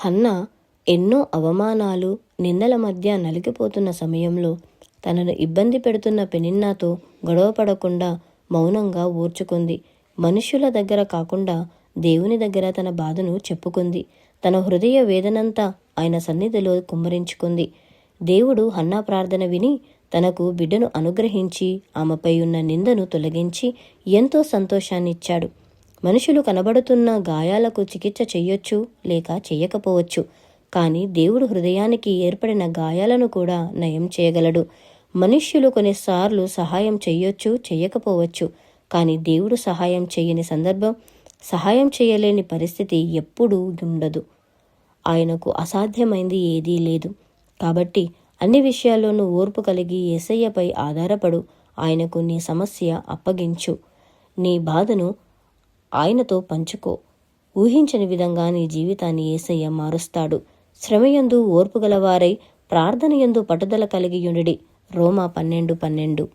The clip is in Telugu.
హన్నా ఎన్నో అవమానాలు, నిందల మధ్య నలిగిపోతున్న సమయంలో తనను ఇబ్బంది పెడుతున్న పెనిన్నాతో గొడవపడకుండా మౌనంగా ఓర్చుకుంది. మనుష్యుల దగ్గర కాకుండా దేవుని దగ్గర తన బాధను చెప్పుకుంది. తన హృదయ వేదనంతా ఆయన సన్నిధిలో కుమ్మరించుకుంది. దేవుడు హన్నా ప్రార్థన విని తనకు బిడ్డను అనుగ్రహించి ఆమెపై ఉన్న నిందను తొలగించి ఎంతో సంతోషాన్నిచ్చాడు. మనుషులు కనబడుతున్న గాయాలకు చికిత్స చెయ్యొచ్చు లేక చెయ్యకపోవచ్చు, కానీ దేవుడు హృదయానికి ఏర్పడిన గాయాలను కూడా నయం చేయగలడు. మనుష్యులు కొన్నిసార్లు సహాయం చెయ్యొచ్చు, చెయ్యకపోవచ్చు, కానీ దేవుడు సహాయం చేయని సందర్భం, సహాయం చేయలేని పరిస్థితి ఎప్పుడూ ఉండదు. ఆయనకు అసాధ్యమైంది ఏదీ లేదు. కాబట్టి అన్ని విషయాల్లోనూ ఓర్పు కలిగి యేసయ్యపై ఆధారపడు. ఆయనకు నీ సమస్య అప్పగించు. నీ బాధను ఆయనతో పంచుకో. ఊహించని విధంగా నీ జీవితాన్ని యేసయ్య మారుస్తాడు. శ్రమయందు ఓర్పు గలవారై ప్రార్థనయందు పట్టుదల కలిగి యుండుడి. రోమా 12:12.